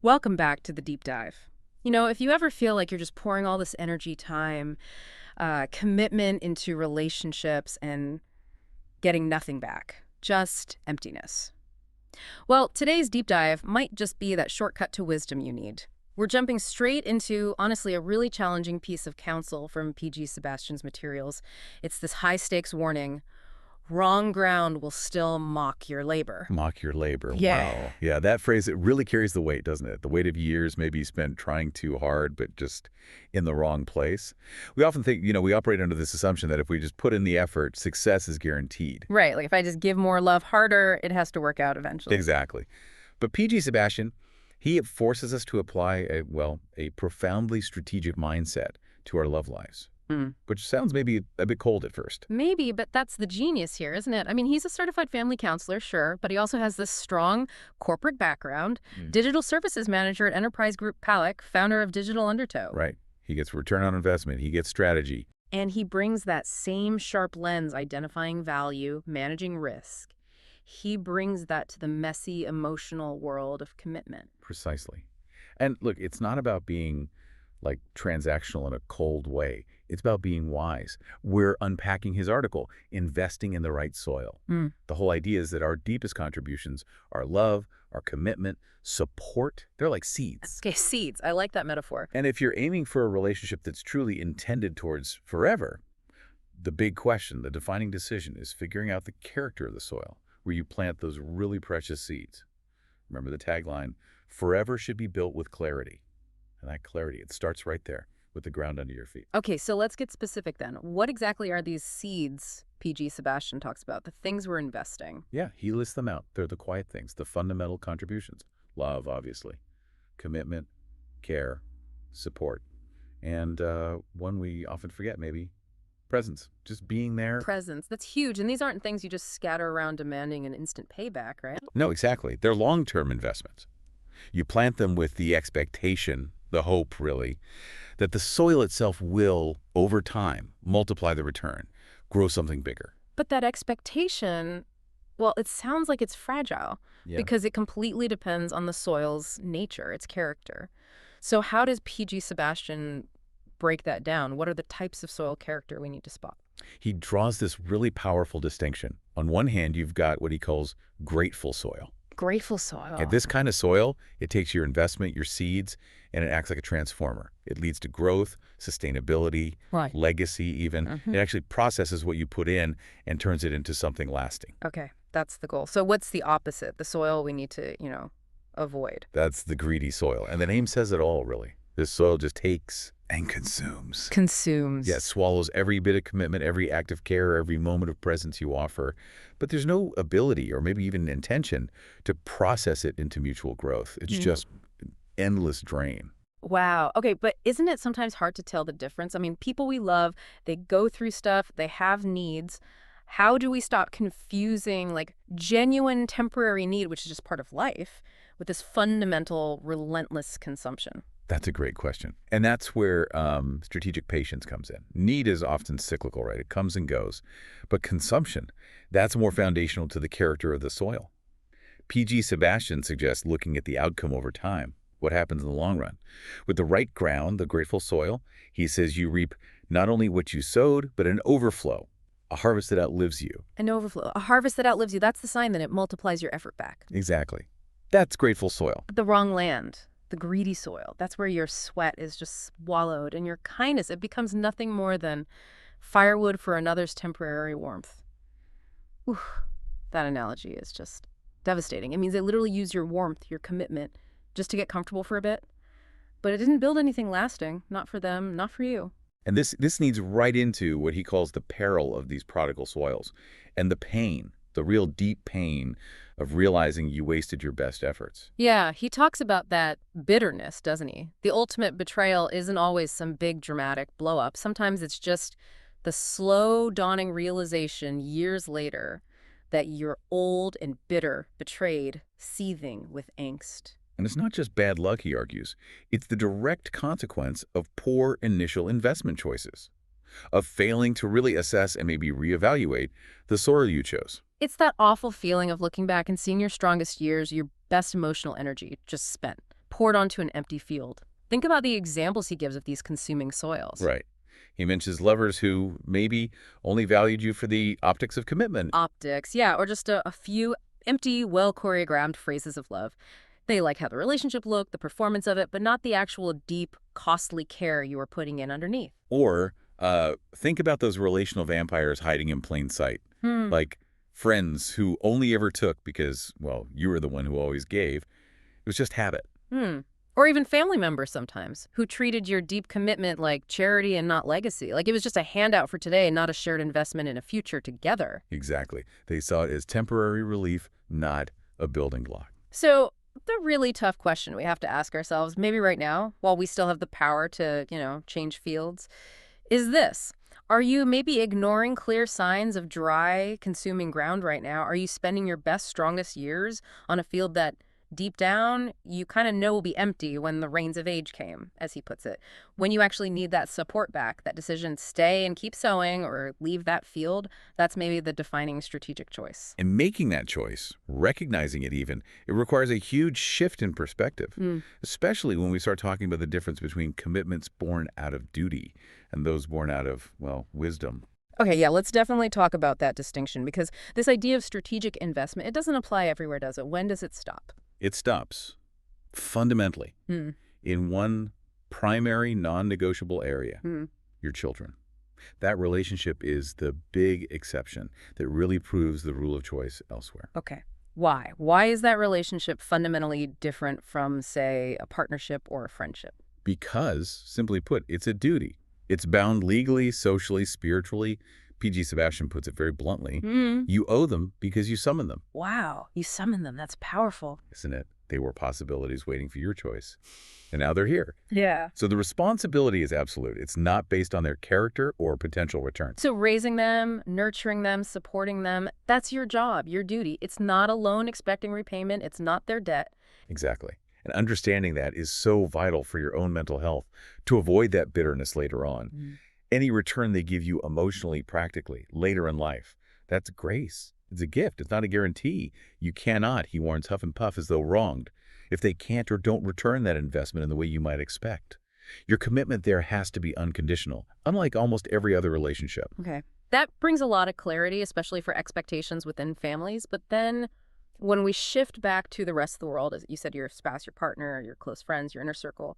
Welcome back to the deep dive. If you ever feel like you're just pouring all this energy, time, commitment into relationships and getting nothing back, just emptiness. Well, today's deep dive might just be that shortcut to wisdom you need. We're jumping straight into, honestly, a really challenging piece of counsel from PG Sebastian's materials. It's this high-stakes warning: wrong ground will still mock your labor. Mock your labor. Yeah. Wow. Yeah, that phrase, it really carries the weight, doesn't it? The weight of years maybe spent trying too hard, but just in the wrong place. We often think, we operate under this assumption that if we just put in the effort, success is guaranteed. Right, like if I just give more love harder, it has to work out eventually. Exactly. But PG Sebastian, he forces us to apply a profoundly strategic mindset to our love lives, which sounds maybe a bit cold at first. Maybe, but that's the genius here, isn't it? I mean, he's a certified family counselor, sure, but he also has this strong corporate background, digital services manager at Enterprise Group Palak, founder of Digital Undertow. Right. He gets return on investment. He gets strategy. And he brings that same sharp lens, identifying value, managing risk. He brings that to the messy, emotional world of commitment. Precisely. And look, it's not about being like transactional in a cold way. It's about being wise. We're unpacking his article, investing in the right soil. The whole idea is that our deepest contributions, our love, our commitment, support, they're like seeds. Okay, seeds. I like that metaphor. And if you're aiming for a relationship that's truly intended towards forever, the big question, the defining decision, is figuring out the character of the soil where you plant those really precious seeds. Remember the tagline, forever should be built with clarity. And that clarity, it starts right there with the ground under your feet. Okay, so let's get specific then. What exactly are these seeds PG Sebastian talks about, the things we're investing? Yeah, he lists them out. They're the quiet things, the fundamental contributions. Love, obviously. Commitment, care, support. And one we often forget, maybe, presence. Just being there. Presence. That's huge. And these aren't things you just scatter around demanding an instant payback, right? No, exactly. They're long-term investments. You plant them with the expectation, the hope, really, that the soil itself will, over time, multiply the return, grow something bigger. But that expectation, well, it sounds like it's fragile because it completely depends on the soil's nature, its character. So how does PG Sebastian break that down? What are the types of soil character we need to spot? He draws this really powerful distinction. On one hand, you've got what he calls grateful soil. Grateful soil. And this kind of soil, it takes your investment, your seeds, and it acts like a transformer. It leads to growth, sustainability, legacy even. It actually processes what you put in and turns it into something lasting. Okay, that's the goal. So what's the opposite? The soil we need to, avoid. That's the greedy soil. And the name says it all, really. This soil just takes and consumes. Consumes. Yeah, it swallows every bit of commitment, every act of care, every moment of presence you offer. But there's no ability or maybe even intention to process it into mutual growth. It's just an endless drain. Wow. Okay, but isn't it sometimes hard to tell the difference? I mean, people we love, they go through stuff, they have needs. How do we stop confusing like genuine temporary need, which is just part of life, with this fundamental relentless consumption? That's a great question. And that's where strategic patience comes in. Need is often cyclical, right? It comes and goes. But consumption, that's more foundational to the character of the soil. PG Sebastian suggests looking at the outcome over time, what happens in the long run. With the right ground, the grateful soil, he says you reap not only what you sowed, but an overflow, a harvest that outlives you. An overflow, a harvest that outlives you. That's the sign that it multiplies your effort back. Exactly. That's grateful soil. But the wrong land. The greedy soil, that's where your sweat is just swallowed, and your kindness, it becomes nothing more than firewood for another's temporary warmth. Ooh, that analogy is just devastating. It means they literally use your warmth, your commitment, just to get comfortable for a bit. But it didn't build anything lasting, not for them, not for you. And this needs right into what he calls the peril of these prodigal soils and the pain, the real deep pain of realizing you wasted your best efforts. Yeah, he talks about that bitterness, doesn't he? The ultimate betrayal isn't always some big dramatic blow up. Sometimes it's just the slow dawning realization years later that you're old and bitter, betrayed, seething with angst. And it's not just bad luck, he argues. It's the direct consequence of poor initial investment choices, of failing to really assess and maybe reevaluate the soil you chose. It's that awful feeling of looking back and seeing your strongest years, your best emotional energy just spent, poured onto an empty field. Think about the examples he gives of these consuming soils. Right. He mentions lovers who maybe only valued you for the optics of commitment. Optics, yeah, or just a few empty, well-choreographed phrases of love. They like how the relationship looked, the performance of it, but not the actual deep, costly care you were putting in underneath. Or think about those relational vampires hiding in plain sight, Hmm. like friends who only ever took because, well, you were the one who always gave. It was just habit. Hmm. Or even family members sometimes, who treated your deep commitment like charity and not legacy. Like it was just a handout for today, not a shared investment in a future together. Exactly. They saw it as temporary relief, not a building block. So the really tough question we have to ask ourselves, maybe right now, while we still have the power to, change fields, is this. Are you maybe ignoring clear signs of dry, consuming ground right now? Are you spending your best, strongest years on a field that deep down you kind of know will be empty when the rains of age came, as he puts it? When you actually need that support back, that decision, stay and keep sowing or leave that field, that's maybe the defining strategic choice. And making that choice, recognizing it even, it requires a huge shift in perspective, Mm. especially when we start talking about the difference between commitments born out of duty and those born out of, well, wisdom. Okay, yeah, let's definitely talk about that distinction because this idea of strategic investment, it doesn't apply everywhere, does it? When does it stop? It stops fundamentally Hmm. in one primary non-negotiable area, Hmm. your children. That relationship is the big exception that really proves the rule of choice elsewhere. Okay. Why? Why is that relationship fundamentally different from, say, a partnership or a friendship? Because, simply put, it's a duty. It's bound legally, socially, spiritually. PG Sebastian puts it very bluntly. Hmm. You owe them because you summon them, Wow, you summon them. That's powerful. isn't it? They were possibilities waiting for your choice. And now they're here. Yeah. So the responsibility is absolute. It's not based on their character or potential return. So raising them, nurturing them, supporting them, that's your job, your duty. It's not a loan expecting repayment. It's not their debt. Exactly. And understanding that is so vital for your own mental health to avoid that bitterness later on. Mm. Any return they give you emotionally, practically, later in life, that's grace. It's a gift. It's not a guarantee. You cannot, he warns Huff and Puff as though wronged, if they can't or don't return that investment in the way you might expect. Your commitment there has to be unconditional, unlike almost every other relationship. Okay. That brings a lot of clarity, especially for expectations within families. But then when we shift back to the rest of the world, as you said, your spouse, your partner, your close friends, your inner circle,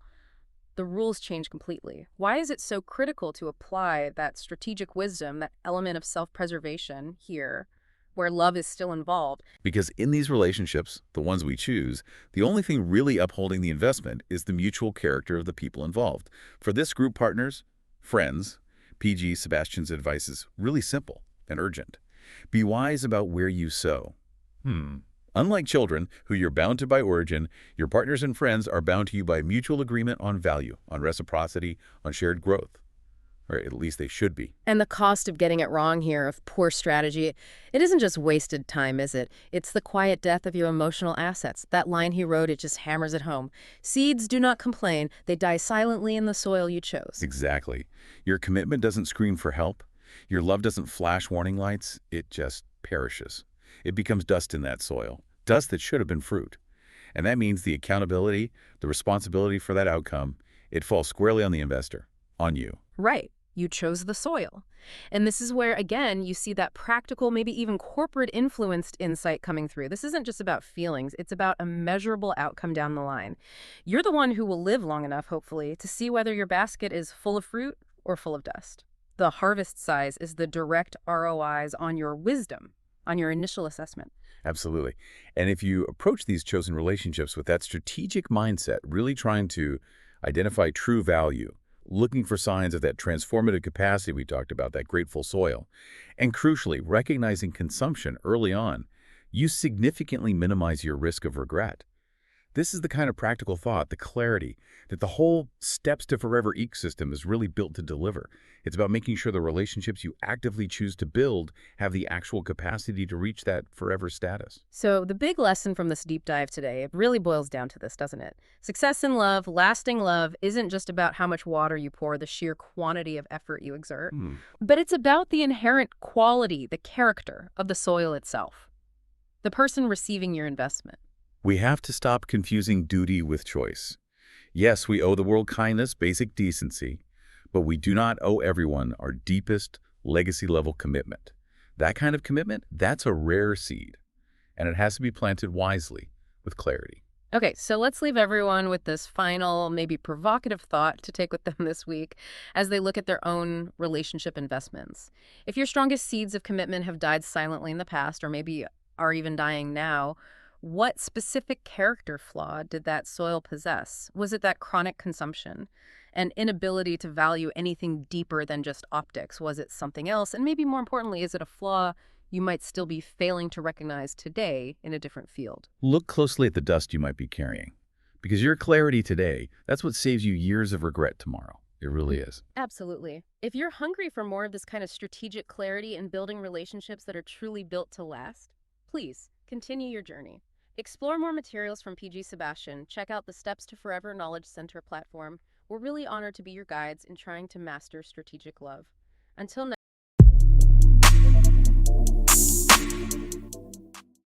the rules change completely. Why is it so critical to apply that strategic wisdom, that element of self-preservation here, where love is still involved? Because in these relationships, the ones we choose, the only thing really upholding the investment is the mutual character of the people involved. For this group partners, friends, PG Sebastian's advice is really simple and urgent. Be wise about where you sow. Unlike children, who you're bound to by origin, your partners and friends are bound to you by mutual agreement on value, on reciprocity, on shared growth. Or at least they should be. And the cost of getting it wrong here, of poor strategy, it isn't just wasted time, is it? It's the quiet death of your emotional assets. That line he wrote, it just hammers it home. Seeds do not complain. They die silently in the soil you chose. Exactly. Your commitment doesn't scream for help. Your love doesn't flash warning lights. It just perishes. It becomes dust in that soil. Dust that should have been fruit. And that means the accountability, the responsibility for that outcome, it falls squarely on the investor, on you. Right. You chose the soil. And this is where, again, you see that practical, maybe even corporate-influenced insight coming through. This isn't just about feelings. It's about a measurable outcome down the line. You're the one who will live long enough, hopefully, to see whether your basket is full of fruit or full of dust. The harvest size is the direct ROIs on your wisdom, on your initial assessment. Absolutely. And if you approach these chosen relationships with that strategic mindset, really trying to identify true value, looking for signs of that transformative capacity we talked about, that grateful soil, and crucially, recognizing consumption early on, you significantly minimize your risk of regret. This is the kind of practical thought, the clarity, that the whole Steps to Forever ecosystem is really built to deliver. It's about making sure the relationships you actively choose to build have the actual capacity to reach that forever status. So the big lesson from this deep dive today, it really boils down to this, doesn't it? Success in love, lasting love, isn't just about how much water you pour, the sheer quantity of effort you exert, but it's about the inherent quality, the character of the soil itself, the person receiving your investment. We have to stop confusing duty with choice. Yes, we owe the world kindness, basic decency, but we do not owe everyone our deepest legacy-level commitment. That kind of commitment, that's a rare seed, and it has to be planted wisely, with clarity. Okay, so let's leave everyone with this final, maybe provocative thought to take with them this week as they look at their own relationship investments. If your strongest seeds of commitment have died silently in the past, or maybe are even dying now, what specific character flaw did that soil possess? Was it that chronic consumption? An inability to value anything deeper than just optics? Was it something else? And maybe more importantly, is it a flaw you might still be failing to recognize today in a different field? Look closely at the dust you might be carrying, because your clarity today, that's what saves you years of regret tomorrow. It really is. Absolutely. If you're hungry for more of this kind of strategic clarity and building relationships that are truly built to last, please continue your journey. Explore more materials from PG Sebastian. Check out the Steps to Forever Knowledge Center platform. We're really honored to be your guides in trying to master strategic love. Until